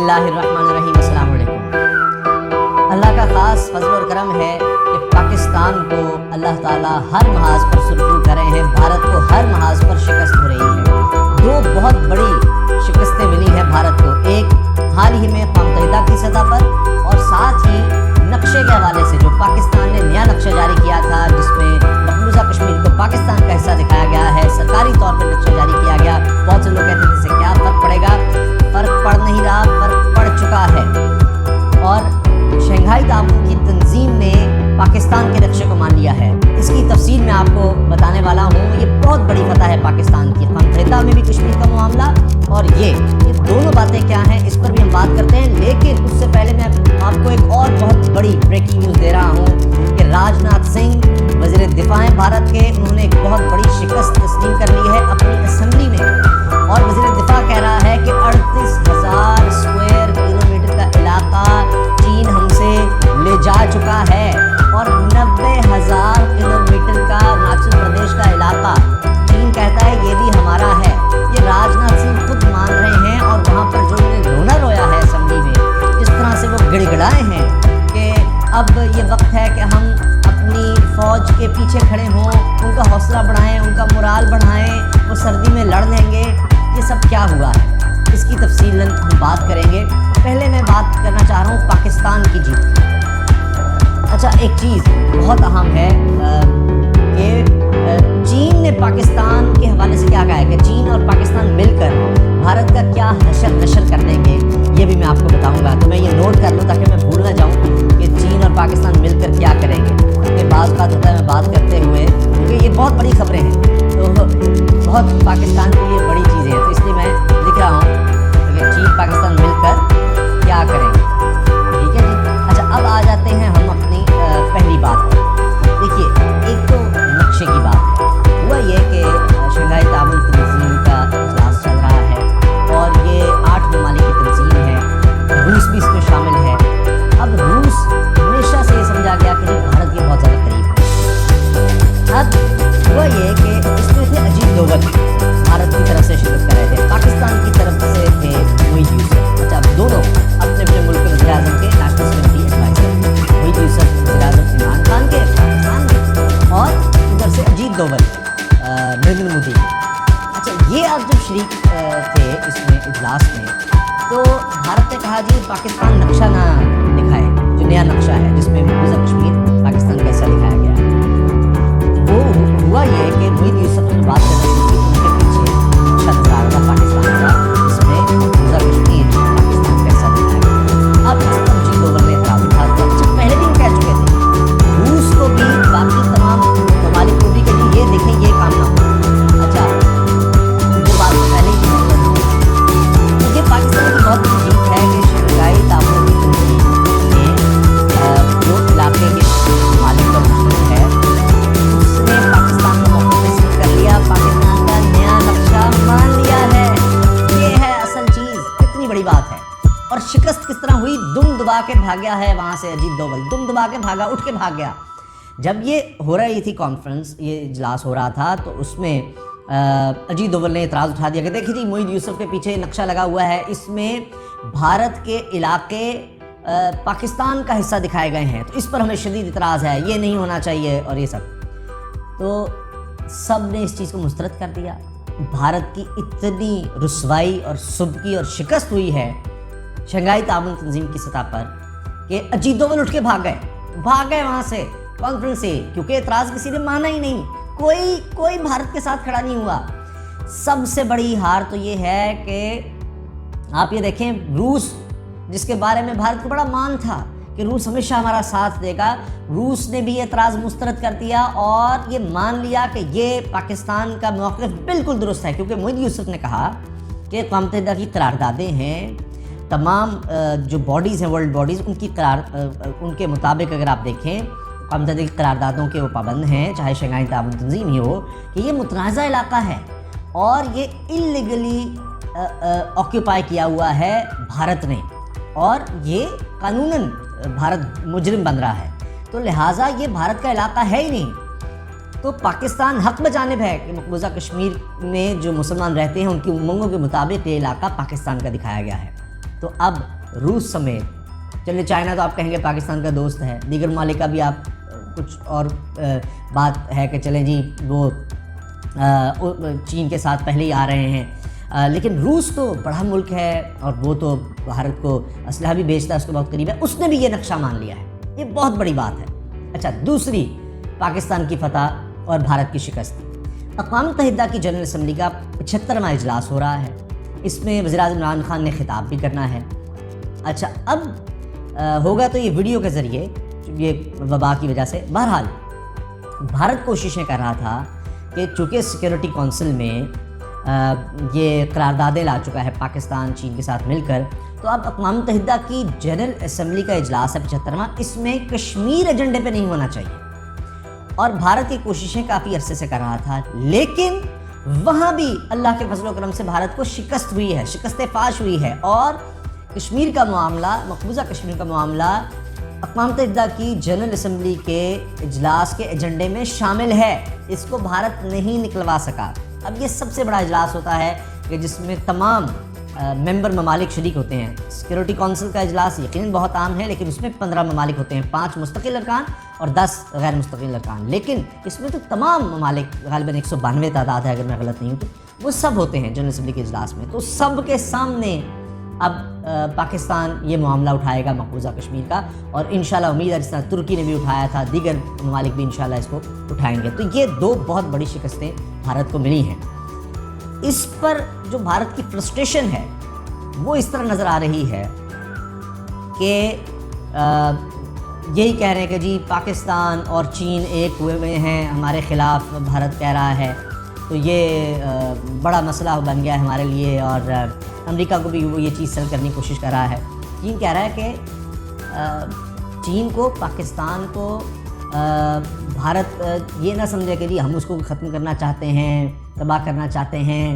बिस्मिल्लाहिर्रहमानिर्रहीम, अस्सलाम वालेकुम। अल्लाह का ख़ास फज़ल और करम है कि पाकिस्तान को अल्लाह ताला हर महाज पर सुरखरू कर रहे हैं। भारत को हर महाज पर शिकस्त हो रही है। दो बहुत बड़ी शिकस्तें मिली हैं भारत को, एक हाल ही में अक़वाम मुत्तहिदा की सतह पर और साथ ही नक्शे के हवाले से जो पाकिस्तान ने नया नक्शा जारी किया था जिसमें मक़बूज़ा कश्मीर को पाकिस्तान का हिस्सा दिखाया गया है, सरकारी तौर पर नक्शा जारी किया गया। बहुत से लोग कहते थे इससे क्या फ़र्क पड़ेगा, फ़र्क पड़ नहीं रहा, फ़र्क पड़ चुका है। और शंघाई ताउन की तंजीम ने पाकिस्तान के नक्शे को मान लिया है। इसकी तफसील मैं आपको बताने वाला हूँ। ये बहुत बड़ी फतह है पाकिस्तान की। अक़वाम मुत्तहिदा में भी कश्मीर का मामला और ये दोनों बातें क्या हैं इस पर भी हम बात करते हैं। लेकिन उससे पहले मैं आपको एक और बहुत बड़ी ब्रेकिंग न्यूज़ दे रहा हूँ कि राजनाथ सिंह वज़ीर दिफ़ा हैं भारत के, उन्होंने एक बहुत बड़ी शिकस्त तस्लीम कर ली है अपनी असम्बली में। और वज़ीर दिफ़ा कह रहा है कि 38,000 स्क्वायर किलोमीटर का इलाका चीन हमसे ले जा चुका है और 90,000 किलोमीटर का अरुणाचल प्रदेश का इलाका चीन कहता है ये भी हमारा है। ये राजनाथ सिंह खुद मान रहे हैं और वहाँ पर जो उन्होंने रोना रोया है असम्बली में, जिस तरह से वो गिड़गिड़ाए हैं कि अब ये वक्त है कि हम अपनी फ़ौज के पीछे खड़े हों, उनका हौसला बढ़ाएं, उनका मोराल बढ़ाएं, वो सर्दी में लड़ लेंगे। ये सब क्या हुआ है इसकी तफसीलन हम बात करेंगे। पहले मैं बात करना चाह रहा हूँ पाकिस्तान की जीत। अच्छा, एक चीज़ बहुत अहम है कि चीन ने पाकिस्तान के हवाले से क्या कहा है कि चीन और पाकिस्तान मिलकर भारत का क्या हशर नशर कर देंगे, ये भी मैं आपको बताऊंगा। तो मैं ये नोट कर लूँ ताकि मैं भूल ना जाऊँ कि चीन और पाकिस्तान मिलकर क्या करेंगे। ये बात होता है मैं बात करते हुए, क्योंकि ये बहुत बड़ी खबरें हैं, तो बहुत पाकिस्तान के लिए बड़ी चीज़ें हैं, तो इसलिए मैं लिख रहा हूँ कि चीन पाकिस्तान मिलकर क्या करेंगे। ठीक है जी। अच्छा, अब आ जाते हैं हम अपनी पहली बात पर। देखिए, एक तो नक्शे की बात है। हुआ ये कि शंघाई ताउन तंजीम का इजलास चल रहा है और ये 8 ममालिक की तंजीम है, रूस भी इसमें शामिल है। अब रूस हमेशा से ये समझा गया कि भारत के बहुत ज़्यादा करीब है। अब हुआ ये कि इसमें थे अजीत डोवल, भारत की तरफ से शिरकत कर रहे थे, पाकिस्तान की तरफ से थे मोईद यूसुफ। अच्छा, दोनों अपने अपने मुल्क के वज़ीर आज़म के national security adviser, Moeed Yusuf वज़ीर आज़म इमरान खान के पाकिस्तान के और उधर से अजीत डोवल नरेंद्र मोदी। अच्छा, ये अब जब शरीक थे इसमें इजलास में, तो भारत ने कहा जी पाकिस्तान नक्शा ना दिखाए, जो नया नक्शा है जिसमें मक़बूज़ा कश्मीर पाकिस्तान का हिस्सा दिखाया गया है। वो हुआ ये कि मोईद यूसुफ ने बात करना शुरू की, उनके पीछे नक्शा नज़र आ रहा था पाकिस्तान का, जिसमें मक़बूज़ा कश्मीर पाकिस्तान का हिस्सा दिखाया गया। अब इस पर अजीत डोवल ने एतराज़ उठा दिया। अच्छा, पहले भी कह चुके थे रूस को भी, बाकी तमाम ममालिक को भी कि ये देखें ये काम ना हो। अच्छा, वो बात तो पहले ही ये पाकिस्तान की बहुत बड़ी जीत है कि शंघाई ताउन की तंजीम ने जो इलाके के मालिक का मुश्किल है उसने पाकिस्तान को मौके पे सिद्ध कर लिया, पाकिस्तान का नया नक्शा मान लिया है। ये है असल चीज़, कितनी बड़ी बात है। और शिकस्त किस तरह हुई, दुम दबा के भाग गया है वहाँ से अजीत डोवल, दुम दबा के भागा, उठ के भाग गया। जब ये हो रही थी कॉन्फ्रेंस, ये इजलास हो रहा था, तो उसमें अजीत डोवल ने एतराज़ उठा दिया कि देखिए जी मोईद यूसुफ के पीछे नक्शा लगा हुआ है, इसमें भारत के इलाके पाकिस्तान का हिस्सा दिखाए गए हैं, तो इस पर हमें शदीद एतराज़ है, ये नहीं होना चाहिए और ये सब। तो सब ने इस चीज़ को मुस्तरद कर दिया। भारत की इतनी रुसवाई और सुबकी और शिकस्त हुई है शंघाई ताउन तंजीम की सतह पर कि अजीत डोवल उठ के भाग गए वहाँ से कॉन्फ्रेंस से, क्योंकि एतराज़ किसी ने माना ही नहीं, कोई भारत के साथ खड़ा नहीं हुआ। सबसे बड़ी हार तो ये है कि आप ये देखें, रूस जिसके बारे में भारत को बड़ा मान था कि रूस हमेशा हमारा साथ देगा, रूस ने भी एतराज़ मुस्तरद कर दिया और ये मान लिया कि ये पाकिस्तान का मौक़िफ़ बिल्कुल दुरुस्त है। क्योंकि मोईद यूसुफ ने कहा कि अक़वाम मुत्तहिदा की करारदादें हैं, तमाम जो बॉडीज़ हैं, वर्ल्ड बॉडीज़, उनके मुताबिक अगर आप देखें अक़वाम मुत्तहिदा की करारदादों के वो पाबंद हैं, चाहे शंघाई ताउन तंजीम ही हो, कि ये मुतनाज़ा इलाका है और ये इल्लीगली ऑक्यूपाई किया हुआ है भारत ने और ये कानूनन भारत मुजरिम बन रहा है, तो लिहाजा ये भारत का इलाका है ही नहीं। तो पाकिस्तान हक बजानिब है कि मक़बूज़ा कश्मीर में जो मुसलमान रहते हैं उनकी उमंगों के मुताबिक ये इलाका पाकिस्तान का दिखाया गया है। तो अब روس سمیت، چلے چائنا تو آپ کہیں گے پاکستان کا دوست ہے، دیگر ممالک کا بھی آپ کچھ اور بات ہے کہ چلیں جی وہ چین کے ساتھ پہلے ہی آ رہے ہیں، لیکن روس تو بڑا ملک ہے اور وہ تو بھارت کو اسلحہ بھی بیچتا ہے، اس کے بہت قریب ہے، اس نے بھی یہ نقشہ مان لیا ہے، یہ بہت بڑی بات ہے۔ اچھا، دوسری پاکستان کی فتح اور بھارت کی شکست۔ اقوام متحدہ کی جنرل اسمبلی کا 75واں اجلاس ہو رہا ہے، اس میں وزیر اعظم عمران خان نے خطاب بھی کرنا ہے۔ اچھا، اب ہوگا تو یہ ویڈیو کے ذریعے، یہ وبا کی وجہ سے۔ بہرحال بھارت کوششیں کر رہا تھا کہ چونکہ سیکیورٹی کونسل میں یہ قراردادیں لا چکا ہے پاکستان چین کے ساتھ مل کر، تو اب اقوام متحدہ کی جنرل اسمبلی کا اجلاس ہے 75واں، اس میں کشمیر ایجنڈے پہ نہیں ہونا چاہیے، اور بھارت کی کوششیں کافی عرصے سے کر رہا تھا، لیکن وہاں بھی اللہ کے فضل و کرم سے بھارت کو شکست ہوئی ہے، شکست فاش ہوئی ہے، اور کشمیر کا معاملہ، مقبوضہ کشمیر کا معاملہ اقوام متحدہ کی جنرل اسمبلی کے اجلاس کے ایجنڈے میں شامل ہے، اس کو بھارت نہیں نکلوا سکا۔ اب یہ سب سے بڑا اجلاس ہوتا ہے کہ جس میں تمام ممبر ممالک شریک ہوتے ہیں۔ سیکیورٹی کونسل کا اجلاس یقیناً بہت عام ہے، لیکن اس میں 15 ممالک ہوتے ہیں، 5 مستقل ارکان اور 10 غیر مستقل ارکان، لیکن اس میں تو تمام ممالک، غالباً 192 تعداد ہے اگر میں غلط نہیں ہوں تو، وہ سب ہوتے ہیں جنرل اسمبلی کے اجلاس میں۔ تو سب کے سامنے اب پاکستان یہ معاملہ اٹھائے گا مقبوضہ کشمیر کا، اور انشاءاللہ امید ہے جس طرح ترکی نے بھی اٹھایا تھا، دیگر ممالک بھی انشاءاللہ اس کو اٹھائیں گے۔ تو یہ دو بہت بڑی شکستیں بھارت کو ملی ہیں۔ اس پر جو بھارت کی فرسٹریشن ہے وہ اس طرح نظر آ رہی ہے کہ یہی کہہ رہے ہیں کہ جی پاکستان اور چین ایک ہوئے ہیں ہمارے خلاف، بھارت کہہ رہا ہے، تو یہ بڑا مسئلہ بن گیا ہے ہمارے لیے، اور امریکہ کو بھی وہ یہ چیز سیل کرنے کی کوشش کر رہا ہے۔ چین کہہ رہا ہے کہ چین کو، پاکستان کو بھارت یہ نہ سمجھے کہ جی ہم اس کو ختم کرنا چاہتے ہیں، تباہ کرنا چاہتے ہیں،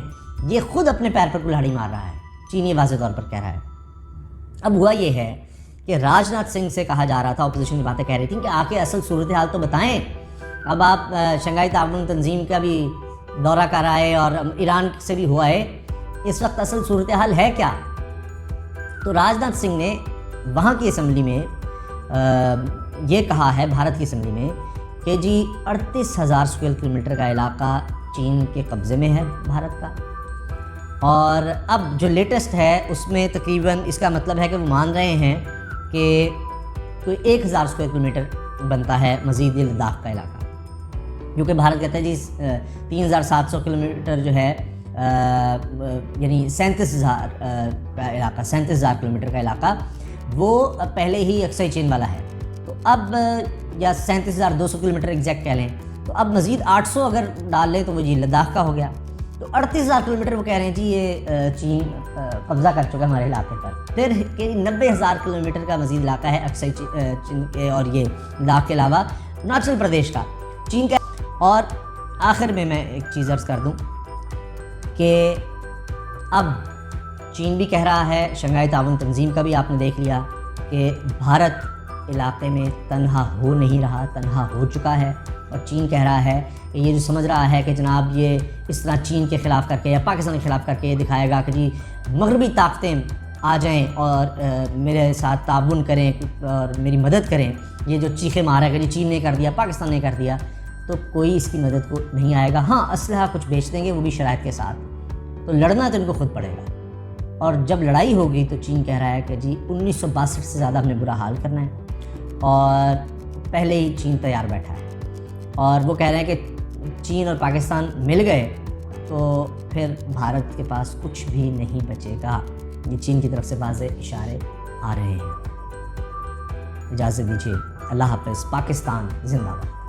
یہ خود اپنے پیر پر کلہاڑی مار رہا ہے، چین یہ واضح طور پر کہہ رہا ہے۔ اب ہوا یہ ہے کہ راج ناتھ سنگھ سے کہا جا رہا تھا، اپوزیشن کی باتیں کہہ رہی تھیں کہ آ کے اصل صورتحال تو بتائیں، اب آپ شنگھائی تعاون تنظیم کا بھی دورہ کر آئے اور ایران سے بھی ہوا ہے، اس وقت اصل صورتحال ہے کیا؟ تو راج ناتھ سنگھ نے وہاں کی اسمبلی میں یہ کہا ہے، بھارت کی اسمبلی میں، کہ جی 38,000 اسکوائر کلومیٹر کا علاقہ چین کے قبضے میں ہے بھارت کا، اور اب جو لیٹسٹ ہے اس میں تقریباً اس کا مطلب ہے کہ وہ مان رہے ہیں کہ کوئی 1,000 اسکوائر کلومیٹر بنتا ہے مزید یہ لداخ کا علاقہ، کیونکہ بھارت کہتا ہے جی 3,700 کلومیٹر جو ہے، یعنی 37,000 کا علاقہ، 37,000 کلومیٹر کا علاقہ وہ پہلے ہی اکثر چین والا ہے، تو اب یا 37,200 کلومیٹر ایگزیکٹ کہہ لیں، تو اب مزید 800 اگر ڈال لیں تو وہ جی لداخ کا ہو گیا، تو 38,000 کلومیٹر وہ کہہ رہے ہیں جی یہ چین قبضہ کر چکا ہے ہمارے علاقے پر۔ پھر کہ 90,000 کلومیٹر کا مزید علاقہ ہے اکثر چین کے اور یہ لداخ کے علاوہ اروناچل پردیش کا چین کا۔ اور آخر میں ایک چیز عرض کر دوں کہ اب چین بھی کہہ رہا ہے، شنگھائی تعاون تنظیم کا بھی آپ نے دیکھ لیا کہ بھارت علاقے میں تنہا ہو نہیں رہا، تنہا ہو چکا ہے، اور چین کہہ رہا ہے کہ یہ جو سمجھ رہا ہے کہ جناب یہ اس طرح چین کے خلاف کر کے یا پاکستان کے خلاف کر کے یہ دکھائے گا کہ جی مغربی طاقتیں آ جائیں اور میرے ساتھ تعاون کریں اور میری مدد کریں، یہ جو چیخیں مارا ہے کہ جی چین نے کر دیا، پاکستان نے کر دیا، تو کوئی اس کی مدد کو نہیں آئے گا۔ ہاں اسلحہ کچھ بیچ دیں گے، وہ بھی شرائط کے ساتھ، تو لڑنا تو ان کو خود پڑے گا، اور جب لڑائی ہوگی تو چین کہہ رہا ہے کہ جی 1962 سے زیادہ ہم نے برا حال کرنا ہے، اور پہلے ہی چین تیار بیٹھا ہے، اور وہ کہہ رہے ہیں کہ چین اور پاکستان مل گئے تو پھر بھارت کے پاس کچھ بھی نہیں بچے گا۔ یہ چین کی طرف سے واضح اشارے آ رہے ہیں۔ اجازت دیجیے، اللہ حافظ، پاکستان زندہ باد۔